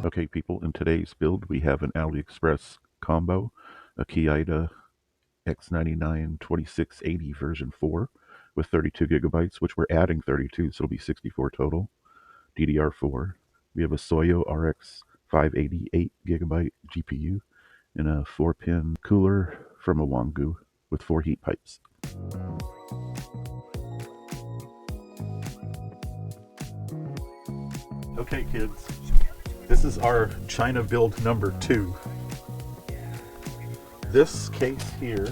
Okay, people, in today's build we have an AliExpress combo, a Xeon x99 2680 version 4 with 32 gigabytes, which we're adding 32, so it'll be 64 total, DDR4. We have a Soyo RX 588 gigabyte GPU and a 4-pin cooler from a Wangu with 4 heat pipes. Okay, kids. This is our China build number 2. This case here,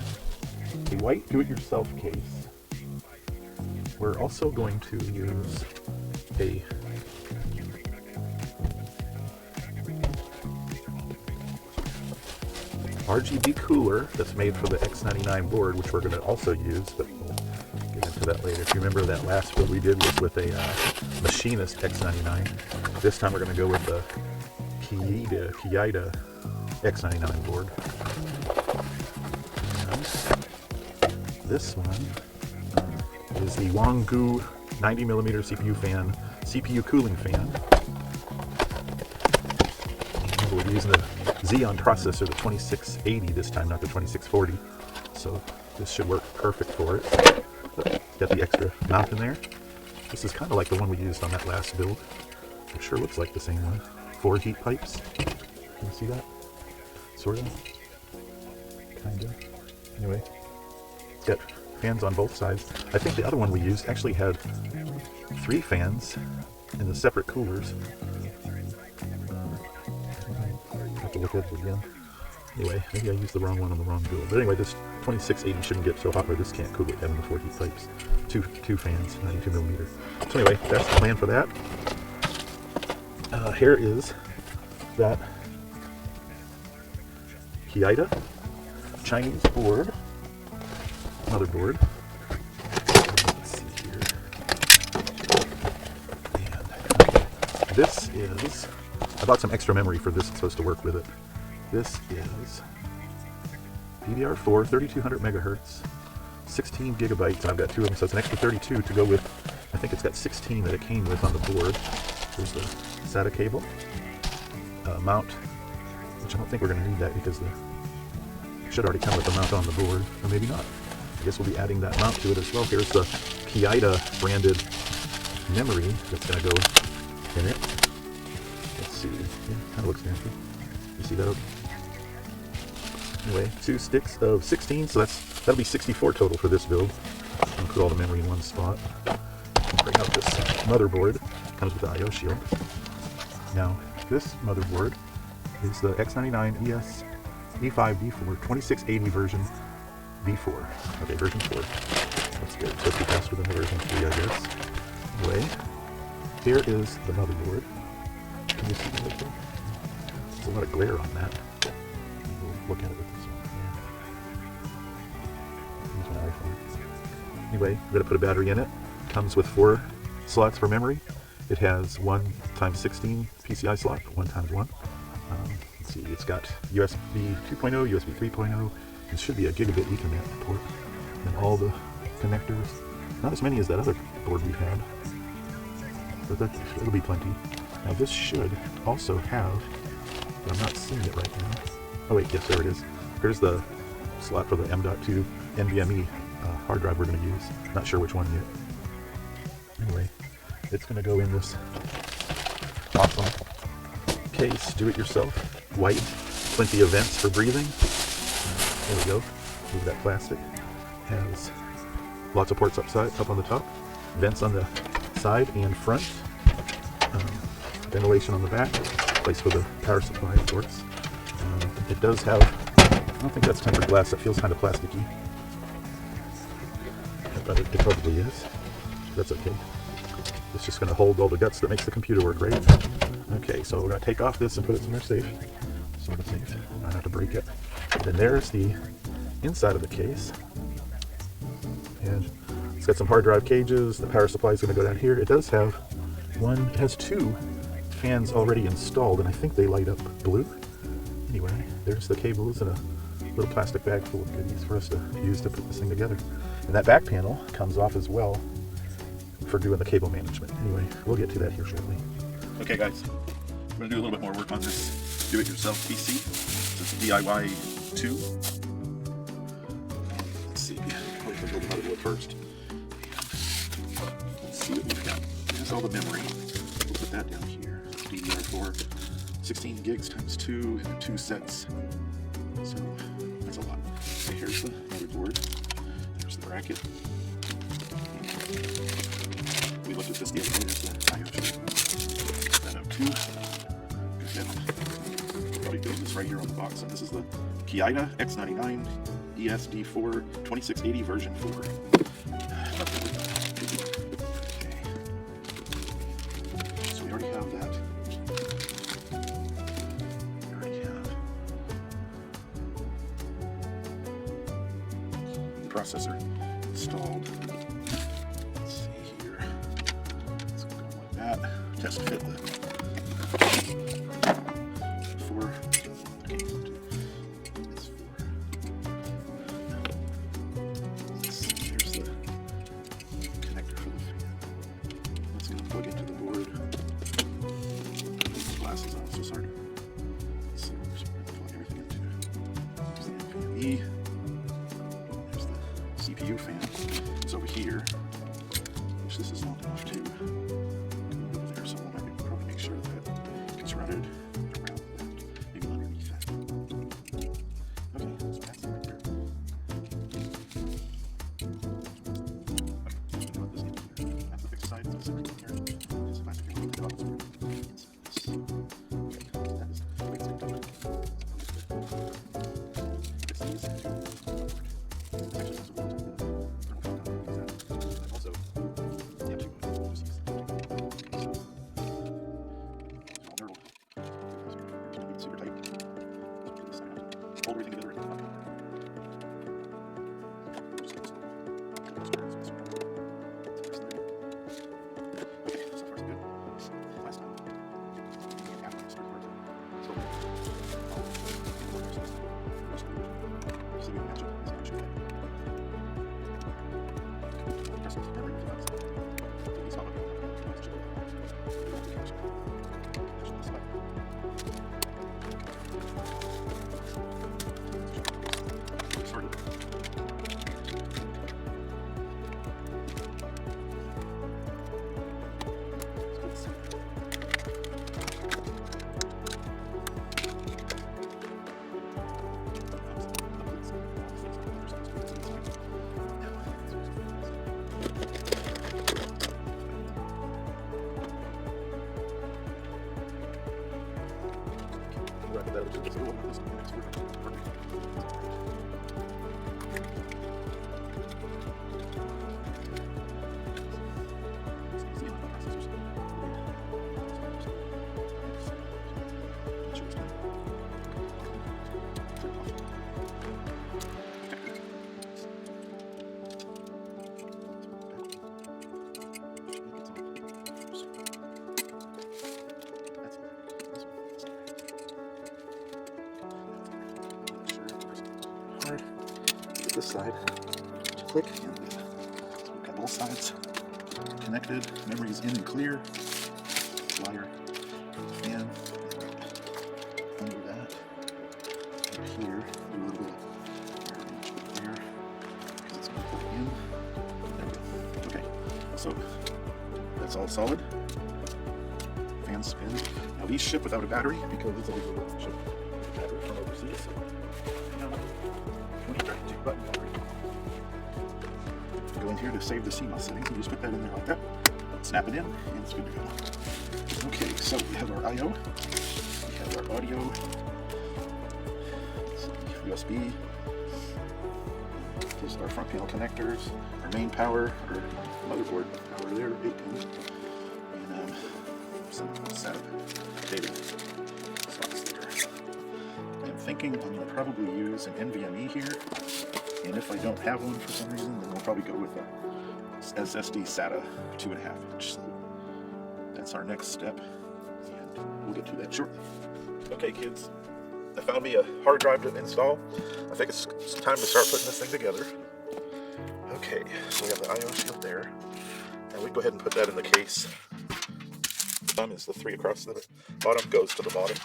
a white do-it-yourself case. We're also going to use a RGB cooler that's made for the X99 board, which we're going to also use, but we'll get into that later. If you remember, that last build we did was with a machinist X99. This time we're going to go with the Xeon X99 board. And this one is the Wangu 90mm CPU fan, CPU cooling fan. We're using the Xeon processor, the 2680 this time, not the 2640. So this should work perfect for it. Got the extra mount in there. This is kind of like the one we used on that last build. It sure looks like the same one. 4 heat pipes. Can you see that? Sort of. Kind of. Anyway, it's got fans on both sides. I think the other one we used actually had 3 fans in the separate coolers. Have to look at it again. Anyway, maybe I used the wrong one on the wrong build. But anyway, this 2680 shouldn't get so hot where this can't cool it, having the 4 heat pipes. Two fans, 92mm. So anyway, that's the plan for that. Here is that Xeon Chinese board, motherboard. Let's see here. And this is, I bought some extra memory for this. It's supposed to work with it. This is DDR4, 3200 megahertz, 16 gigabytes. I've got 2 of them, so it's an extra 32 to go with. I think it's got 16 that it came with on the board. There's the SATA cable, mount, which I don't think we're going to need that because it should already come with the mount on the board, or maybe not. I guess we'll be adding that mount to it as well. Here's the Xeon branded memory that's going to go in it. Let's see, yeah, kind of looks fancy. You see that? Okay. Anyway, 2 sticks of 16, so that'll be 64 total for this build. I'll put all the memory in one spot. Bring out this motherboard. Comes with the I/O shield. Now, this motherboard is the X99 ES E5 V4 2680 version V4. Okay, version 4. That's good. Supposed to be faster than the version 3, I guess. Anyway, here is the motherboard. Can you see it right there? There's a lot of glare on that. We'll look at it with this one. Use my iPhone. Anyway, we're going to put a battery in it. Comes with 4 slots for memory. It has 1x16 PCI slot, 1x1. Let's see, it's got USB 2.0, USB 3.0. It should be a gigabit Ethernet port. And all the connectors. Not as many as that other board we've had, but it'll be plenty. Now this should also have, but I'm not seeing it right now. Oh wait, yes, there it is. Here's the slot for the M.2 NVMe hard drive we're going to use. Not sure which one yet. Anyway, it's going to go in this awesome case, do-it-yourself, white, plenty of vents for breathing. There we go. Move that plastic. Has lots of ports up on the top, vents on the side and front, ventilation on the back, place for the power supply, of course. It does have, I don't think that's tempered glass, that feels kind of plasticky, but it probably is. That's okay. It's just going to hold all the guts that makes the computer work, right? Okay, so we're going to take off this and put it somewhere safe. Sort of safe. Not have to break it. Then there's the inside of the case. And it's got some hard drive cages. The power supply is going to go down here. It does have it has 2 fans already installed, and I think they light up blue. Anyway, there's the cables and a little plastic bag full of goodies for us to use to put this thing together. And that back panel comes off as well for doing the cable management. Anyway, we'll get to that here shortly. Okay guys, I'm going to do a little bit more work on this do-it-yourself PC. It's a DIY 2. Let's see. I'll build the motherboard first. Let's see what we've got. Here's all the memory. We'll put that down here. DDR4, 16 gigs times 2 and 2 sets. So that's a lot. Okay, here's the motherboard. There's the bracket. We looked at this the other day. There's the IO chip. Put that up too. Go ahead. I'll probably build this right here on the box. And this is the Xeon x99 ESD4 2680 version 4. Okay. So we already have that. We already have the processor installed. Let's see here. Let's go like that. Test fit the 4. Okay, that's 4. Let's see, here's the connector for the fan. That's going to plug into the board. Glasses on, so sorry. Let's see, we're just going to plug everything into. There's the NVMe. There's the CPU fan. It's over here. Which this is long enough to go over there, so we'll probably make sure that it's routed around that, maybe underneath that. Okay, so that's it right there. Okay, you know what this is here. That's the fixed side, so it's right here. This plastic here, the bottom inside this. Okay, so that is the way it's going to do it. This is actually has a little also, yeah, just use super tight. Hold everything together. Okay, so far so good. Last time. See if we can match it. This side, click, and so we've got both sides connected. Memory is in and clear. Wire from the fan. Under that, up here, do a little bit of rearrange there because it's going to put it in. There we go. Okay, so that's all solid. Fan spin. Now these ship without a battery because it's always a little ship battery from overseas. So, button battery. Go in here to save the CMOS settings and just put that in there like that. Snap it in and it's good to go. Okay, so we have our I/O. We have our audio. USB. Just our front panel connectors. Our main power, our motherboard power there, 8 pins. And some SATA data slots there. I'm thinking I'm going to probably use an NVMe here. And if I don't have one for some reason, then we'll probably go with a SSD SATA 2.5 inch. So that's our next step, and we'll get to that shortly. Okay, kids, I found me a hard drive to install. I think it's time to start putting this thing together. Okay, so we have the I/O shield there, and we go ahead and put that in the case. thumb is the 3 across the bottom, goes to the bottom.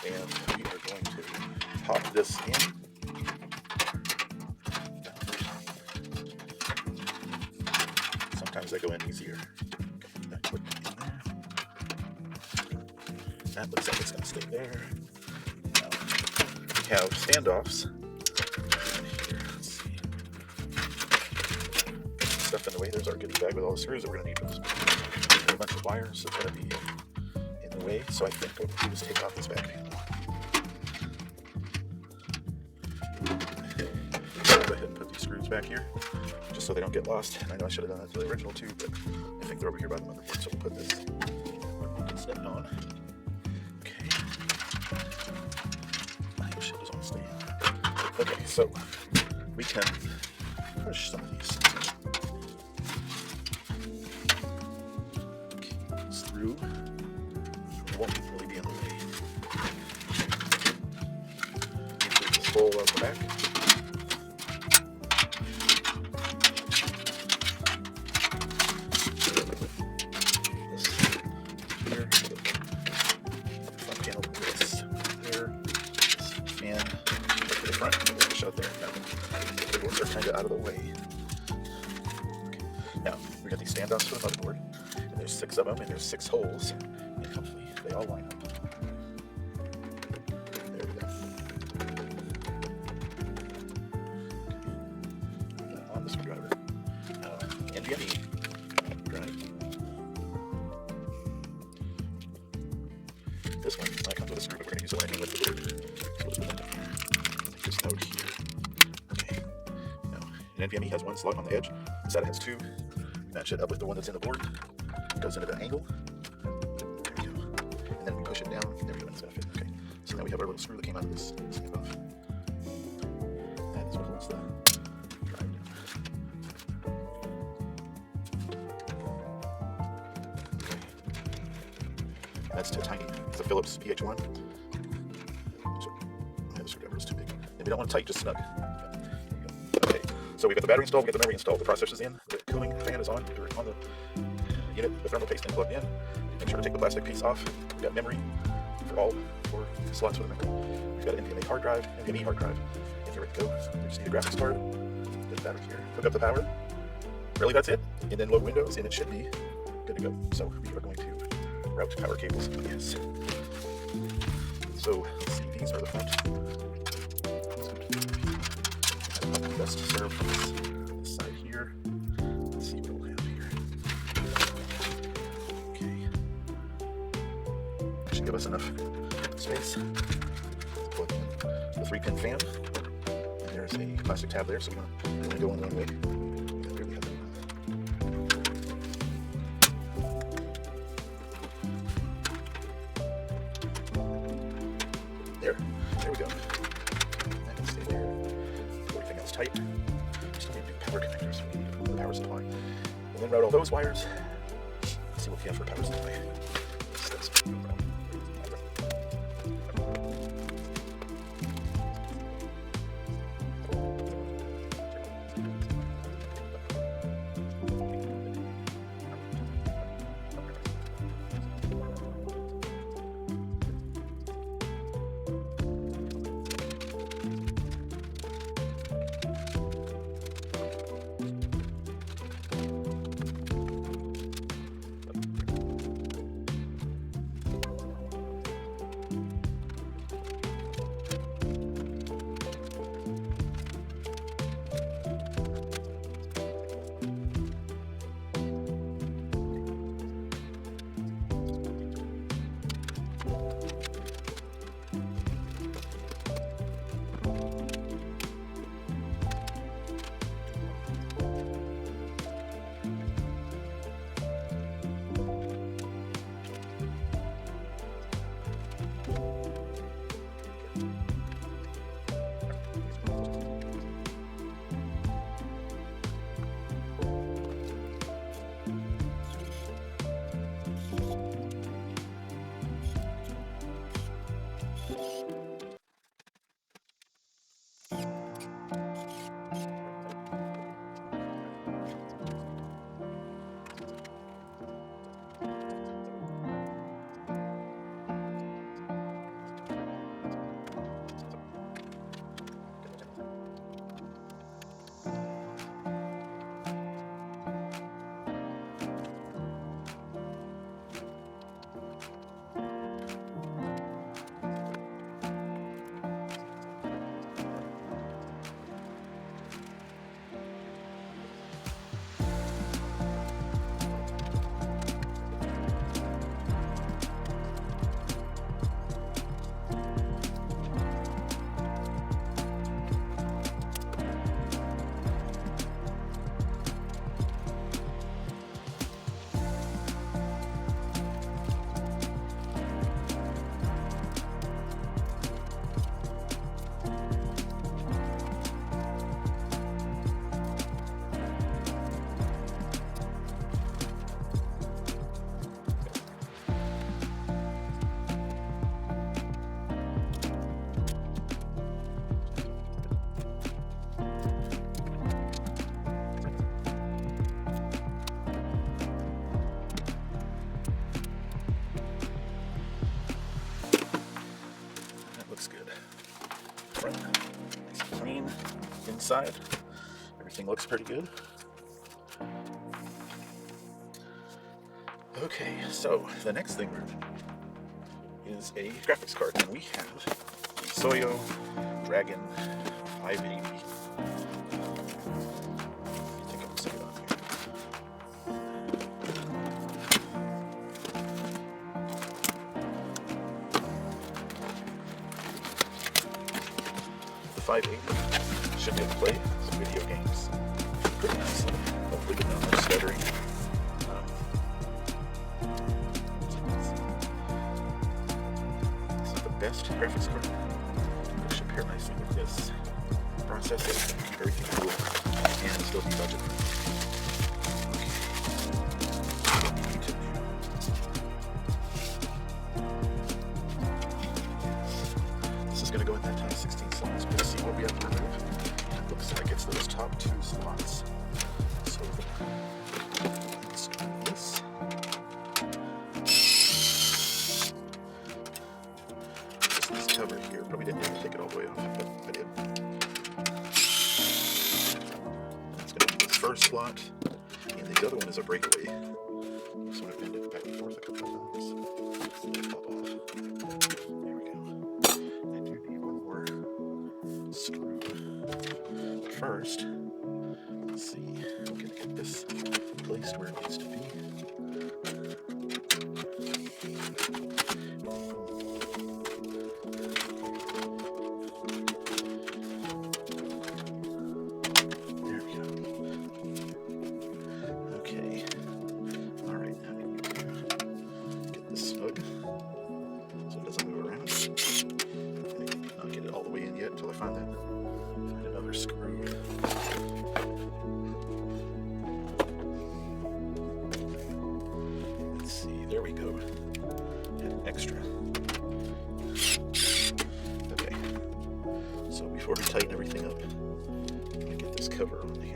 And we are going to pop this in. Sometimes they go in easier. Put it in there. That looks like it's going to stay there. Now, we have standoffs. Here, let's see. Stuff in the way. There's our goodie bag with all the screws that we're going to need. A bunch of wires that's going to be in the way. So I think what we'll do is take off this back panel. Go ahead and put these screws back here, just so they don't get lost. And I know I should have done that to the original too, but I think they're over here by the motherboard. So we'll put this snip on. Okay. My shit is on stay. Okay, so we can push some of these keys through. It won't really be in the way. Take this hole out the back. Out of the way. Okay. Now we got these standoffs for the motherboard, and there's 6 of them, and there's 6 holes, and hopefully they all line up. There we go. Okay. On the screwdriver. Now NVMe drive. This one comes with a screw, but we're going to use the lightning with the board. So we'll just put that down here. Take this out here. And NVMe has 1 slot on the edge. SATA has 2. Match it up with the one that's in the board. It goes into the angle. There we go. And then we push it down. There we go. And it's going to fit. Okay. So now we have our little screw that came out of this standoff. That is what holds the drive down. Okay. That's too tiny. It's a Philips PH1. So the screwdriver is too big. If you don't want it tight, just snug. So we've got the battery installed, we've got the memory installed, the processor's in, the cooling fan is on, we're on the unit, the thermal paste plugged in. Make sure to take the plastic piece off. We've got memory for all 4 slots for the memory. We've got an NVMe hard drive, NVMe hard drive. And here we go. We just need a graphics card. Get the battery here. Hook up the power. Really, that's it. And then load Windows, and it should be good to go. So we are going to route power cables. Yes. So let's see, these are the front. Best served from this side here. Let's see what we'll have here. Okay. Should give us enough space. Plug in the 3-pin fan. And there's a plastic tab there, so we only go in one way. There we have that. There we go. That can stay there. Tight. Just need to do power connectors. We need to put the power supply. And then route all those wires. Let's see what we have for power supply. inside. Everything looks pretty good. Okay, so the next thing is a graphics card, and we have the Soyo Dragon 580. I think I'm stick it on here. The 580 should be able to play some video games pretty nicely. Hopefully with no more stuttering. Best graphics card. It should pair nicely with this processor, keep everything cool, and still be budget. This is going to go in that top 16 slots. We'll see what we have to remove. It looks like it's those top 2 slots. So let's do this. This cover here, probably didn't even take it all the way off, but I did. That's going to be the first slot, and the other one is a breakaway. Sort of bend it back and forth a couple of times. It'll pop off. There we go. I do need one more screw. But first, let's see. I'm going to get this placed where it needs to be. Until I find another screw. Let's see, there we go. An extra. Okay, so before we tighten everything up, I'm gonna get this cover on here.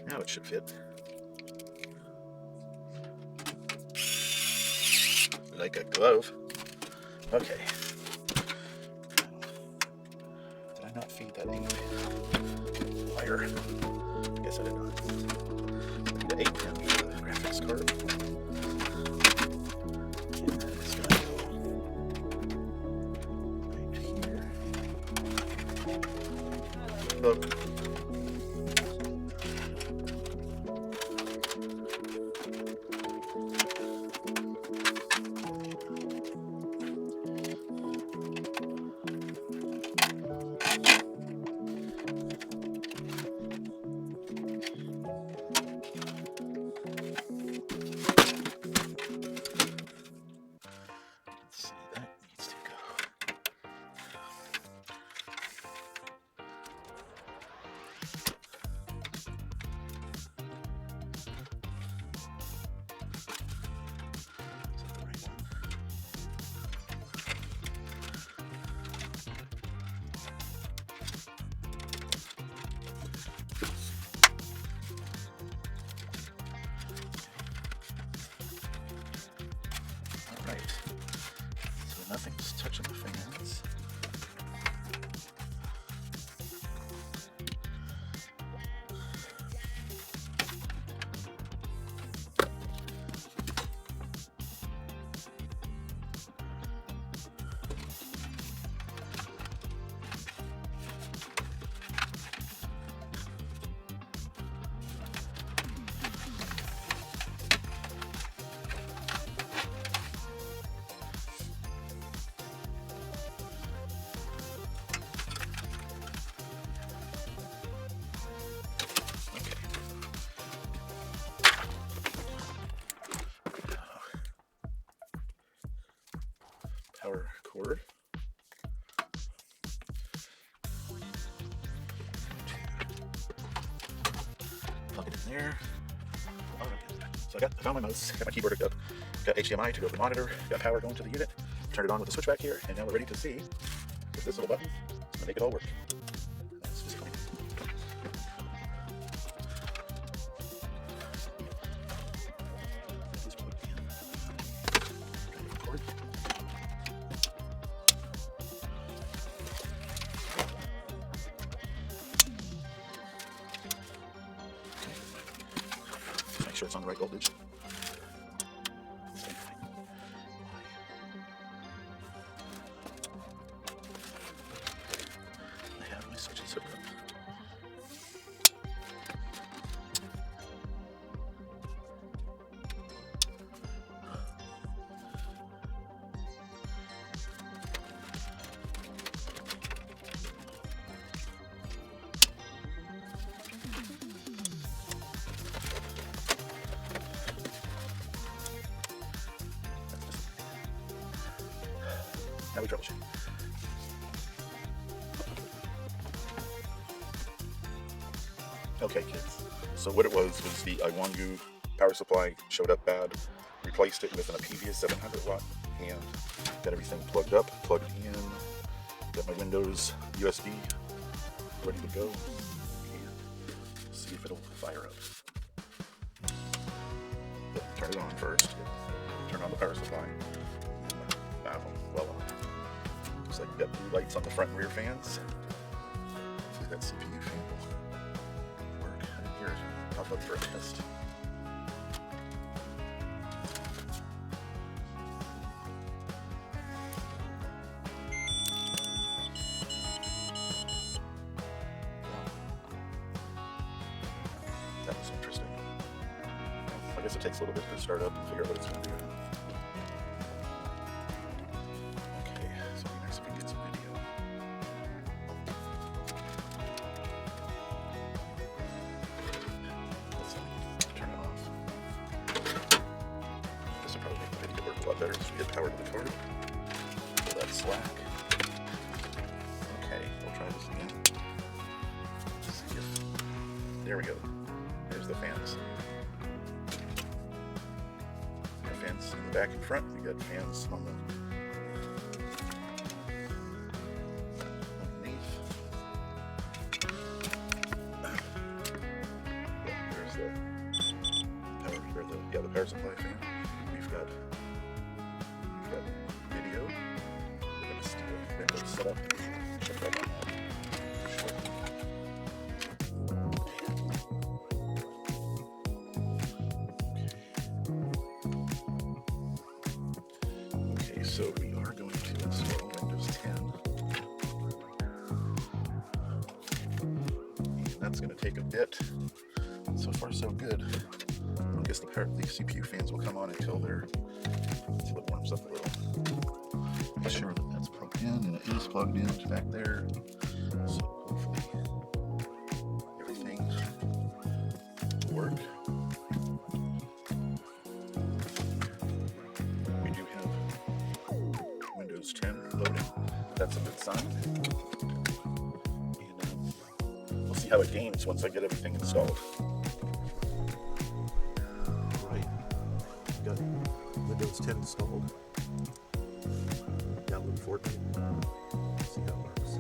Now it should fit. Like a glove. Okay. Did I not feed that 8-pin wire? I guess I did not. I need an 8-pin for the graphics card. And it's gonna go right here. Oh. Right, so nothing's touching the fans. cord. Plug it in there. So I found my mouse, got my keyboard hooked up, got HDMI to go to the monitor, got power going to the unit, turned it on with the switch back here, and now we're ready to see if this little button is going to make it all work. Let's just connect. This plug in. Try to record. Make sure it's on the right voltage. I have my switches hooked up. Now we troubleshoot. Okay, kids. So what it was the Iwangu power supply showed up bad. Replaced it with a previous 700 watt and got everything plugged up, plugged in. Got my Windows USB ready to go. And see if it'll fire up. But turn it on first. Turn on the power supply. Wow, well looks like we got blue lights on the front and rear fans. See that CPU fan will work. I didn't hear it pop up for a test. That was interesting. I guess it takes a little bit to start up and figure out what it's going to do. Okay, so it'd be nice if we get some video. Let's turn it off. This will probably make the video work a lot better if we get power to the card. Pull that slack. Okay, we'll try this again. Let's see if... There we go. There's the fans. Got fans in the back and front. We got fans on the underneath. Yeah, there's the power or the power supply fan. We've got video. We're gonna see the Windows setup. Check that out. So we are going to install Windows 10. And that's going to take a bit. So far so good. I guess the CPU fans will come on until it warms up a little. Make sure that that's plugged in, and it is plugged in back there. So hopefully everything will work. We do have Windows 10 loading. That's a good sign. And we'll see how it gains once I get everything installed. Right. Got Windows 10 installed. Download Fortnite. See how it works.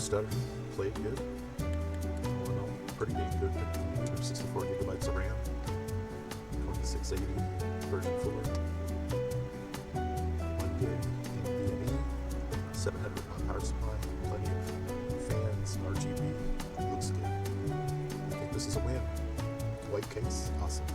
stutter. Played good. All in all, pretty dang good computer. 64 gigabytes of RAM. 2680 version 4. 1 gig NVMe. 700 watt power supply. Plenty of fans, RGB. Looks good. I think this is a win. White case, awesome.